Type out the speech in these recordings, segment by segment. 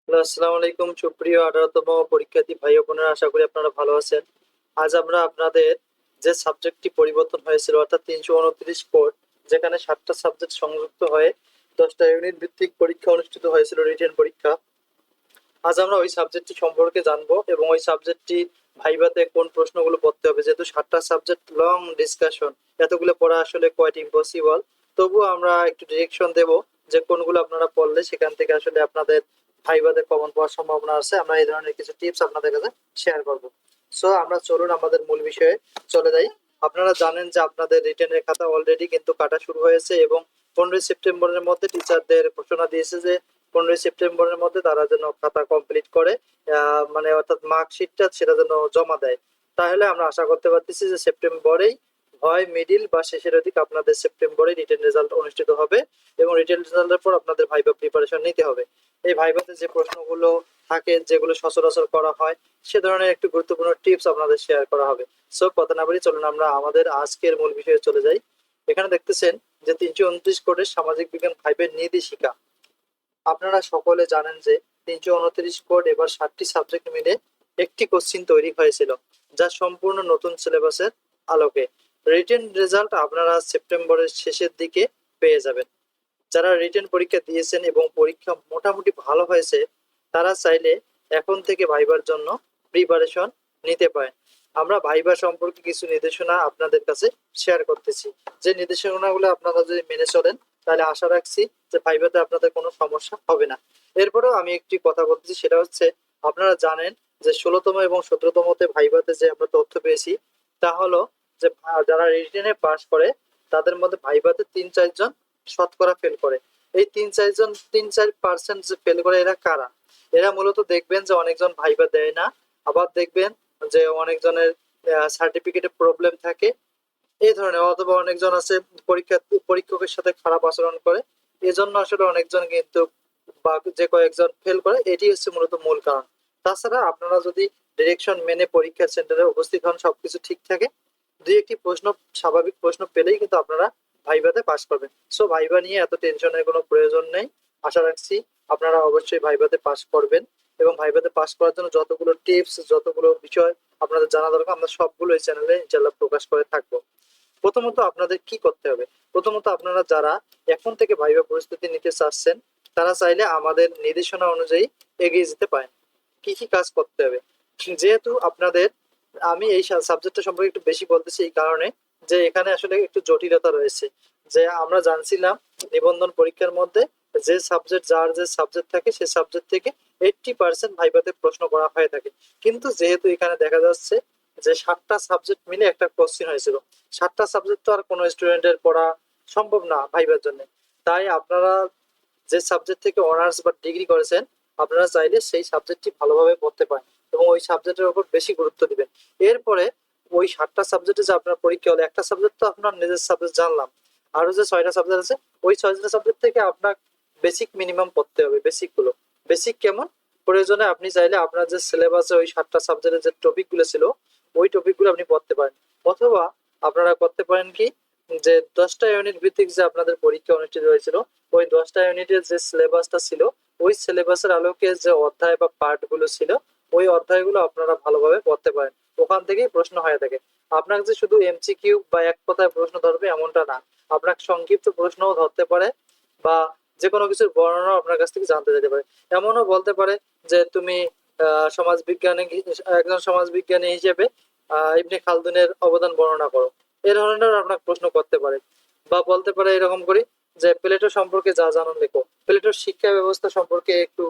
Hello, আসসালামু আলাইকুম সুপ্রিয় 18তম পরীক্ষার্থী ভাই ও বোনেরা, আশা করি আপনারা ভালো আছেন। আজ আমরা আপনাদের যে সাবজেক্টটি পরিবর্তন হয়েছিল অর্থাৎ 329 কোড, যেখানে 7টা সাবজেক্ট সংযুক্ত হয়ে 10টা ইউনিট ভিত্তিক পরীক্ষা অনুষ্ঠিত হয়েছিল, রিটেন পরীক্ষা। আজ আমরা ওই সাবজেক্টটি সম্পর্কে জানবো এবং ওই সাবজেক্টটি ভাইভাতে কোন প্রশ্নগুলো পড়তে হবে। যেহেতু 7টা সাবজেক্ট, লং ডিসকাশন, এতগুলো পড়া আসলে কোয়াইট ইম্পসিবল। তবুও আমরা একটু ডিরেকশন দেব যে কোনগুলো আপনারা পড়লে সেখান থেকে আসলে আপনাদের ভাইভাতে কমন পাওয়ার সম্ভাবনা আছে। আমরা এই ধরনের কিছু টিপস আপনাদের কাছে শেয়ার করব। সো আমরা চলুন আমাদের মূল বিষয়ে চলে যাই। আপনারা জানেন যে আপনাদের রিটেনের খাতা অলরেডি কিন্তু কাটা শুরু হয়েছে এবং 15ই সেপ্টেম্বরের মধ্যে টিচারদের ঘোষণা দিয়েছে যে 15ই সেপ্টেম্বরের মধ্যে তারা যেন খাতা কমপ্লিট করে, মানে অর্থাৎ মার্কশিটটা সেটা যেন জমা দেয়। তাহলে আমরা আশা করতে পারতেছি যে সেপ্টেম্বরেই, হয় মিডিল বা শেষের দিক, আপনাদের সেপ্টেম্বরে রিটেন রেজাল্ট অনুষ্ঠিত হবে এবং রিটেন রেজাল্টের পর আপনাদের ভাইভা প্রিপারেশন নিতে হবে। এই ভাইভাতে যে প্রশ্নগুলো থাকে, যেগুলো সচরাচর করা হয়, সে ধরনের একটু গুরুত্বপূর্ণ টিপস আপনাদের শেয়ার করা হবে। সো কথা না বলি, চলুন আমরা আমাদের আজকের মূল বিষয়ে চলে যাই। এখানে দেখতেছেন যে 329 কোডের সামাজিক বিজ্ঞান 5-এর নির্দেশিকা। আপনারা সকলে জানেন যে 329 কোড এবার 7টি সাবজেক্ট মিলে একটি কোশ্চিন তৈরি হয়েছিল, যা সম্পূর্ণ নতুন সিলেবাসের আলোকে। রিটেন রেজাল্ট আপনারা সেপ্টেম্বরের শেষের দিকে পেয়ে যাবেন। যারা রিটেন পরীক্ষা দিয়েছেন এবং পরীক্ষা মোটামুটি ভালো হয়েছে, তারা চাইলে এখন থেকে ভাইবার জন্য প্রিপারেশন নিতে পারেন। আমরা ভাইবা সম্পর্কে কিছু নির্দেশনা আপনাদের কাছে শেয়ার করতেছি। যে নির্দেশনাগুলো আপনারা যদি মেনে চলেন, তাহলে আশা রাখছি যে ভাইভাতে আপনাদের কোনো সমস্যা হবে না। এরপরেও আমি একটি কথা বলতেছি, সেটা হচ্ছে, আপনারা জানেন যে 16তম এবং 17তমতে ভাইভাতে যে আমরা তথ্য পেয়েছি, তা হলো যে যারা রিটেনে পাস করে তাদের মধ্যে ভাইভাতে 3-4 জন শতকরা ফেল করে। এই 3-4% যে ফেল করে, এরা কারা? এরা মূলত দেখবেন যে অনেকজন ভাইবা দেয় না, আবার দেখবেন যে অনেকজনের সার্টিফিকেটে প্রবলেম থাকে, এই ধরনের, অথবা অনেকজন আছে পরীক্ষকের সাথে খারাপ আচরণ করে। এজন্য আসলে অনেকজন কিন্তু, বা যে কয়েকজন ফেল করে, এটি হচ্ছে মূলত মূল কারণ। তাছাড়া আপনারা যদি ডিরেকশন মেনে পরীক্ষা সেন্টারে উপস্থিত হন, সবকিছু ঠিক থাকে, দুই একটি প্রশ্ন, স্বাভাবিক প্রশ্ন পেলেই কিন্তু আপনারা ভাইভাতে পাস করবেন। সো ভাইভা নিয়ে এত টেনশনের কোনো প্রয়োজন নেই। আশা রাখছি আপনারা অবশ্যই ভাইভাতে পাস করবেন এবং ভাইভাতে পাস করার জন্য যতগুলো টিপস, যতগুলো বিষয় আপনাদের জানা দরকার, আমরা সবগুলো এই চ্যানেলে ইনশাল্লাহ প্রকাশ করে থাকবো। প্রথমত আপনাদের কি করতে হবে? প্রথমত আপনারা যারা এখন থেকে ভাইভা প্রস্তুতি নিতে চাচ্ছেন, তারা চাইলে আমাদের নির্দেশনা অনুযায়ী এগিয়ে যেতে পারেন। কি কি কাজ করতে হবে? যেহেতু আপনাদের, আমি এই সাবজেক্টটা সম্পর্কে একটু বেশি বলতেছি এই কারণে যে এখানে আসলে একটু জটিলতা রয়েছে। যে আমরা জানছিলাম নিবন্ধন পরীক্ষার মধ্যে যে সাবজেক্ট, যার যে সাবজেক্ট থাকে, সেই সাবজেক্ট থেকে 80% ভাইভাতে প্রশ্ন করা হয়ে থাকে। কিন্তু যেহেতু এখানে দেখা যাচ্ছে যে 7টা সাবজেক্ট মিলে একটা কোশ্চিন হয়েছিল, 7টা সাবজেক্ট তো আর কোনো স্টুডেন্টের পড়া সম্ভব না ভাইবার জন্য। তাই আপনারা যে সাবজেক্ট থেকে অনার্স বা ডিগ্রি করেছেন, আপনারা চাইলে সেই সাবজেক্টটি ভালোভাবে পড়তে পারেন এবং ওই সাবজেক্টের উপর বেশি গুরুত্ব দিবেন। এরপরে ওই 7টা সাবজেক্টে যে আপনার পরীক্ষা হলো, একটা সাবজেক্ট তো আপনার নিজের সাবজেক্ট জানলাম, আরো যে 6টা সাবজেক্ট আছে, ওই 6টা সাবজেক্ট থেকে আপনার বেসিক মিনিমাম পড়তে হবে। বেসিক গুলো, বেসিক কেমন, প্রয়োজনে আপনি চাইলে আপনার যে সিলেবাসে ওই 7টা সাবজেক্টের যে টপিক গুলো ছিল, ওই টপিক গুলো আপনি পড়তে পারেন। অথবা আপনারা করতে পারেন কি, যে 10টা ইউনিট ভিত্তিক যে আপনাদের পরীক্ষা অনুষ্ঠিত হয়েছিল, ওই 10টা ইউনিটের যে সিলেবাসটা ছিল, ওই সিলেবাসের আলোকে যে অধ্যায় বা পার্ট গুলো ছিল, ওই অধ্যায়গুলো আপনারা ভালোভাবে পড়তে পারেন। ওখান থেকেই প্রশ্ন হয়ে থাকে। আপনাকে যে শুধু এমসিকিউ বা এক কথায় প্রশ্ন ধরবে এমনটা না, আপনাকে সংক্ষিপ্ত প্রশ্নও ধরতে পারে, বা যে কোনো কিছুর বর্ণনা আপনার কাছ থেকে জানতে যেতে পারে। এমনও বলতে পারে যে তুমি সমাজবিজ্ঞানী, একজন সমাজবিজ্ঞানী হিসেবে ইবনে খালদুনের অবদান বর্ণনা করো, এ ধরনের আপনাকে প্রশ্ন করতে পারে। বা বলতে পারে এরকম করি যে প্লেটো সম্পর্কে যা জানো লেখো, প্লেটোর শিক্ষা ব্যবস্থা সম্পর্কে একটু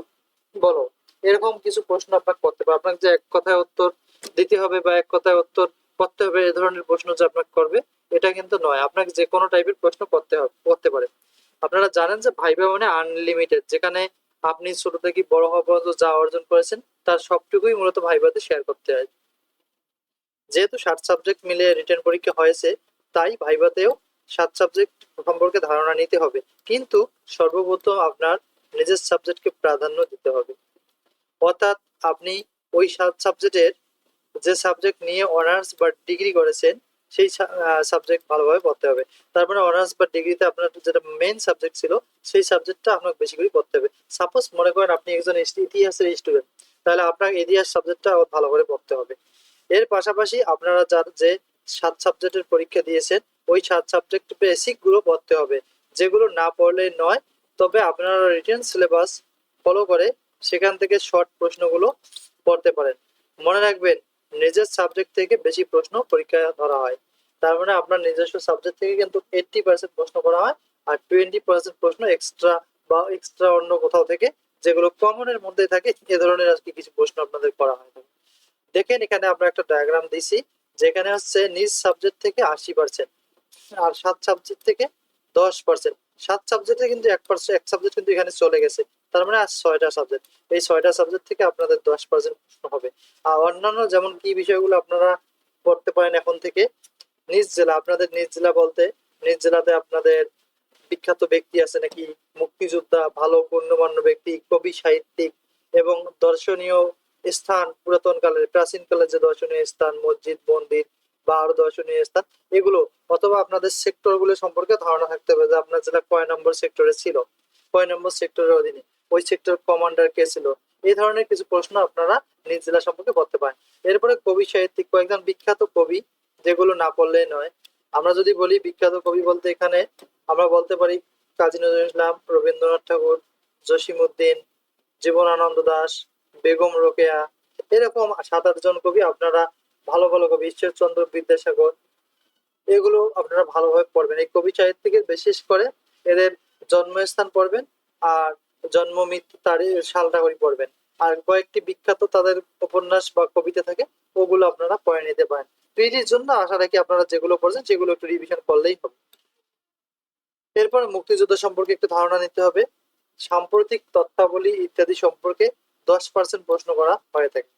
বলো। এরকম কিছু প্রশ্ন আপনাকে করতে পারে। আপনাকে যে এক কথায় উত্তর দিতে হবে বা এক কথায় উত্তর করতে হবে, এ ধরনের প্রশ্ন যে আপনাকে করবে, এটা কিন্তু নয়। আপনাকে যে কোনো টাইপের প্রশ্ন করতে পারে। আপনারা জানেন যে ভাইভা মানে আনলিমিটেড, যেখানে আপনি ছোট থেকে বড় হওয়া পর্যন্ত যা অর্জন করেছেন, তার সবটুকুই মূলত ভাইভাতে শেয়ার করতে হয়। যেহেতু 7 সাবজেক্ট মিলে রিটেন পরীক্ষা হয়েছে, তাই ভাইভাতেও 7 সাবজেক্ট সম্পর্কে ধারণা নিতে হবে। কিন্তু সর্বপ্রথম আপনার নিজের সাবজেক্টকে প্রাধান্য দিতে হবে। অর্থাৎ আপনি ওই 7 সাবজেক্টের যে সাবজেক্ট নিয়ে অনার্স বা ডিগ্রি করেছেন, সেই সাবজেক্ট ভালোভাবে পড়তে হবে। তারপরে অনার্স বা ডিগ্রিতে আপনার যেটা মেইন সাবজেক্ট ছিল সেই সাবজেক্টটা আপনাকে বেশি করে পড়তে হবে। সাপোজ মনে করেন আপনি একজন ইতিহাসের স্টুডেন্ট, তাহলে আপনার ইতিহাস সাবজেক্টটা ভালো করে পড়তে হবে। এর পাশাপাশি আপনারা যার যে 7 সাবজেক্টের পরীক্ষা দিয়েছেন ওই 7 সাবজেক্ট বেসিক গুলো পড়তে হবে, যেগুলো না পড়লে নয়। তবে আপনারা রিটেন সিলেবাস ফলো করে সেখান থেকে শর্ট প্রশ্নগুলো পড়তে পারেন। মনে রাখবেন, নিজের সাবজেক্ট থেকে বেশি প্রশ্ন পরীক্ষায় ধরা হয়। তার মানে আপনার নিজস্ব সাবজেক্ট থেকে কিন্তু 80% প্রশ্ন করা হয়, আর 20% প্রশ্ন এক্সট্রা বা এক্সট্রা অন্য কোথাও থেকে, যেগুলো কমনের মধ্যে থাকে এ ধরনের আর কি কিছু প্রশ্ন আপনাদের করা হয়। দেখেন এখানে আমরা একটা ডায়াগ্রাম দিছি, যেখানে হচ্ছে নিজ সাবজেক্ট থেকে 80%, আর 7 সাবজেক্ট থেকে 10%। 7 সাবজেক্টে কিন্তু 1% এক সাবজেক্ট কিন্তু এখানে চলে গেছে, তার মানে আর 6টা সাবজেক্ট। এই 6টা সাবজেক্ট থেকে আপনাদের 10% প্রশ্ন হবে। আর অন্যান্য যেমন কি বিষয়গুলো আপনারা পড়তে পারেন এখন থেকে, নিজ জেলা, আপনাদের নিজ জেলা বলতে নিজ জেলাতে আপনাদের বিখ্যাত ব্যক্তি আছে নাকি, মুক্তিযোদ্ধা, ভালো গণ্যমান্য ব্যক্তি, কবি, সাহিত্যিক এবং দর্শনীয় স্থান, পুরাতন কালের প্রাচীন কালের যে দর্শনীয় স্থান, মসজিদ, মন্দির বা আরো দর্শনীয় স্থান, এগুলো। অথবা আপনাদের সেক্টর গুলো সম্পর্কে ধারণা থাকতে হবে যে আপনার জেলা কয় নম্বর সেক্টরে ছিল, কয় নম্বর সেক্টরের অধীনে, ওই সেক্টর কমান্ডার কে ছিল। এই ধরনের কিছু প্রশ্ন আপনারা নিজ জেলা সম্পর্কে পড়তে পারেন। এরপরে কবি, সাহিত্যিক, কয়েকজন বিখ্যাত কবি, যেগুলো না পড়লেই নয়। আমরা যদি বলি বিখ্যাত কবি বলতে এখানে আমরা বলতে পারি কাজী নজরুল ইসলাম, রবীন্দ্রনাথ ঠাকুর, জসিমউদ্দিন, জীবনানন্দ দাশ, বেগম রোকেয়া, এরকম 7-8 জন কবি আপনারা, ভালো ভালো কবি, ঈশ্বরচন্দ্র বিদ্যাসাগর, এগুলো আপনারা ভালোভাবে পড়বেন। এই কবি সাহিত্যিকের বিশেষ করে এদের জন্মস্থান পড়বেন, আর জন্ম মৃত্যু তারিখ সালটা করে পড়বেন। আর কয়েকটি বিখ্যাত তাদের উপন্যাস বা কবিতা থাকে, ওগুলো আপনারা পড়ে নিতে পারেন। পিজির জন্য আশা রাখি আপনারা যেগুলো পড়ছেন সেগুলো একটু রিভিশন করলেই হবে। এরপর মুক্তিযুদ্ধ সম্পর্কে একটু ধারণা নিতে হবে। সাম্প্রতিক তথ্যাবলী ইত্যাদি সম্পর্কে 10% প্রশ্ন করা হয়ে থাকে।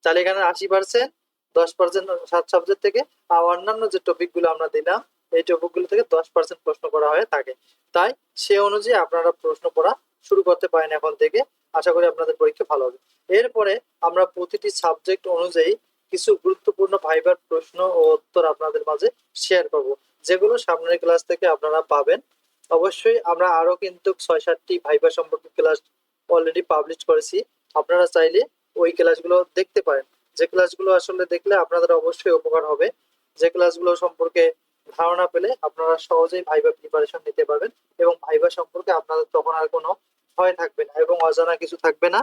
তাহলে এখানে 80%, 10% 7 সাবজেক্ট থেকে, আর অন্যান্য যে টপিক গুলো আমরা দিলাম এই টপিক গুলো থেকে 10% প্রশ্ন করা হয়ে থাকে। তাই সে অনুযায়ী আপনারা প্রশ্ন পড়া শুরু করতে পারেন এখন থেকে। আশা করি আপনাদের পরীক্ষা ভালো হবে। এরপরে আমরা প্রতিটি সাবজেক্ট অনুযায়ী কিছু গুরুত্বপূর্ণ ভাইবার প্রশ্ন ও উত্তর আপনাদের মাঝে শেয়ার করব, যেগুলো সামনের ক্লাস থেকে আপনারা পাবেন। অবশ্যই আমরা আরো কিন্তু 6-7টি ভাইবা সম্পর্কে ক্লাস অলরেডি পাবলিশ করেছি। আপনারা চাইলে ওই ক্লাসগুলো দেখতে পারেন, যে ক্লাসগুলো আসলে দেখলে আপনাদের অবশ্যই উপকার হবে। যে ক্লাসগুলো সম্পর্কে ধারণা পেলে আপনারা সহজেই ভাইবা প্রিপারেশন নিতে পারবেন, এবং ভাইবা সম্পর্কে আপনাদের তখন আর কোনো ভয় থাকবে না এবং অজানা কিছু থাকবে না।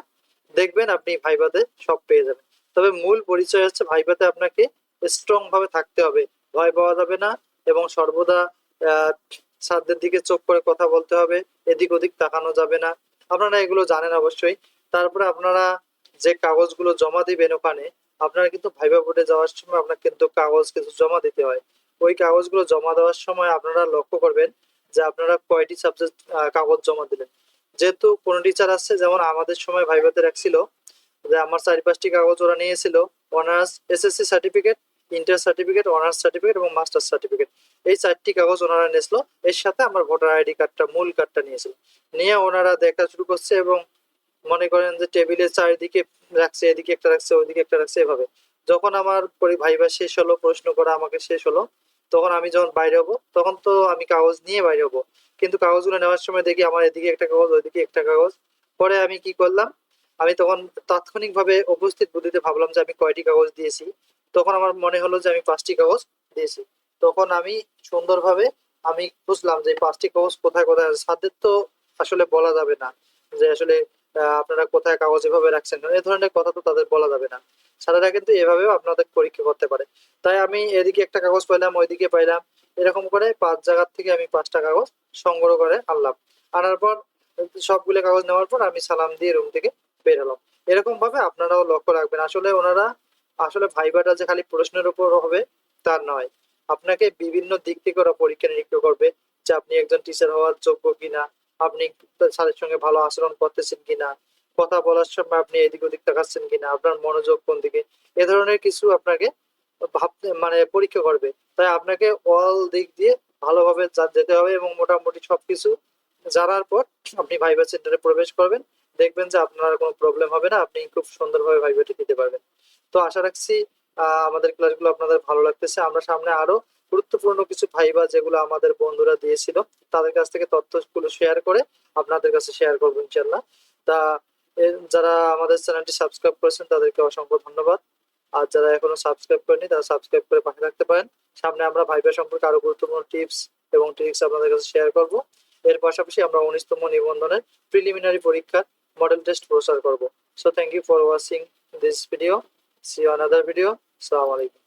দেখবেন আপনি ভাইভাতে সব পেয়ে যাবেন। তবে মূল পরিচয় হচ্ছে ভাইভাতে আপনাকে স্ট্রং ভাবে থাকতে হবে, ভয় পাওয়া যাবে না, এবং সর্বদা আহ স্যারদের দিকে চোখ করে কথা বলতে হবে, এদিক ওদিক তাকানো যাবে না। আপনারা এগুলো জানেন অবশ্যই। তারপরে আপনারা যে কাগজগুলো জমা দিবেন ওখানে, আপনারা কিন্তু ভাইভা বোর্ডে যাওয়ার সময় আপনার কিন্তু কাগজ কিছু জমা দিতে হয়। ওই কাগজগুলো জমা দেওয়ার সময় আপনারা লক্ষ্য করবেন যে আপনারা কয়টি সাবজেক্ট কাগজ জমা দিলেন। যেহেতু কোনো টিচার আসছে, যেমন আমাদের সময় ভাইভাতে রাখছিল যে আমার 4-5টি কাগজ ওরা নিয়েছিল, honours SSC certificate, inter certificate, honours certificate এবং মাস্টার সার্টিফিকেট। এই 4টি কাগজ ওনারা নিয়েছিল, এর সাথে আমার ভোটার আইডি কার্ডটা, মূল কার্ডটা নিয়েছিল। নিয়ে ওনারা দেখা শুরু করছে এবং মনে করেন যে টেবিলের চারিদিকে রাখছে, এদিকে একটা রাখছে, ওইদিকে একটা রাখছে, এভাবে। যখন আমার ভাইবা শেষ হলো, প্রশ্ন করা আমাকে শেষ হলো, তখন আমি যখন বাইরে হবো তখন তো আমি কাগজ নিয়ে বাইরে হবো, কিন্তু কাগজগুলো নেওয়ার সময় দেখি আমার এদিকে একটা কাগজ, ওইদিকে একটা কাগজ। পরে আমি কি করলাম, আমি তখন তাৎক্ষণিকভাবে উপস্থিত বুদ্ধিতে ভাবলাম যে আমি কয়টি কাগজ দিয়েছি। তখন আমার মনে হলো যে আমি 5টি কাগজ দিয়েছি। তখন আমি সুন্দরভাবে আমি বুঝলাম যে 5টি কাগজ কোথায় কোথায় আছে। সাথে তো আসলে বলা যাবে না যে আসলে আপনারা কোথায় কাগজ এভাবে রাখছেন, এই ধরনের কথা তো তাদের বলা যাবে না। স্যারেরা কিন্তু এভাবেও আপনাদের পরীক্ষা করতে পারে। তাই আমি এদিকে একটা কাগজ পাইলাম, ওইদিকে পাইলাম, এরকম করে 5 জায়গার থেকে আমি 5টা কাগজ সংগ্রহ করে আনলাম। আনার পর সবগুলো কাগজ নেওয়ার পর আমি সালাম দিয়ে রুম থেকে বের হলাম। এরকম ভাবে আপনারাও লক্ষ্য রাখবেন। আসলে ওনারা আসলে ভাইবাটা যে খালি প্রশ্নের উপর হবে তা নয়, আপনাকে বিভিন্ন দিক থেকে ওরা পরীক্ষা নিরীক্ষা করবে যে আপনি একজন টিচার হওয়ার যোগ্য কিনা, আপনি স্যারের সঙ্গে ভালো আচরণ করতেছেন কিনা, কথা বলার সময় আপনি এদিক ওদিক তাকাচ্ছেন কিনা, আপনার মনোযোগ কোন দিকে, এ ধরনের কিছু আপনাকে ভাবতে মানে পরীক্ষা করবে। তাই আপনাকে অল দিক দিয়ে ভালোভাবে যেতে হবে, এবং মোটামুটি সবকিছু জানার পর আপনি ভাইবা সেন্টারে প্রবেশ করবেন। দেখবেন যে আপনার আর কোনো প্রবলেম হবে না, আপনি খুব সুন্দরভাবে ভাইবাটি দিতে পারবেন। তো আশা রাখছি আমাদের ক্লাসগুলো আপনাদের ভালো লাগতেছে। আমরা সামনে আরো গুরুত্বপূর্ণ কিছু ভাইবা যেগুলো আমাদের বন্ধুরা দিয়েছিল তাদের কাছ থেকে তথ্যগুলো শেয়ার করে আপনাদের কাছে শেয়ার করবো ইনশাল্লাহ। তা যারা আমাদের চ্যানেলটি সাবস্ক্রাইব করেছেন তাদেরকে অসংখ্য ধন্যবাদ। আর যারা এখনো সাবস্ক্রাইব করেনি তারা সাবস্ক্রাইব করে পাশে থাকতে পারেন। সামনে আমরা ভাইবা সম্পর্কে আরো গুরুত্বপূর্ণ টিপস এবং ট্রিক্স আপনাদের কাছে শেয়ার করব। এর পাশাপাশি আমরা 19তম নিবন্ধনের প্রিলিমিনারি পরীক্ষার মডেল টেস্ট প্রচার করব। So thank you for watching this video. See you another video. আসসালামু আলাইকুম।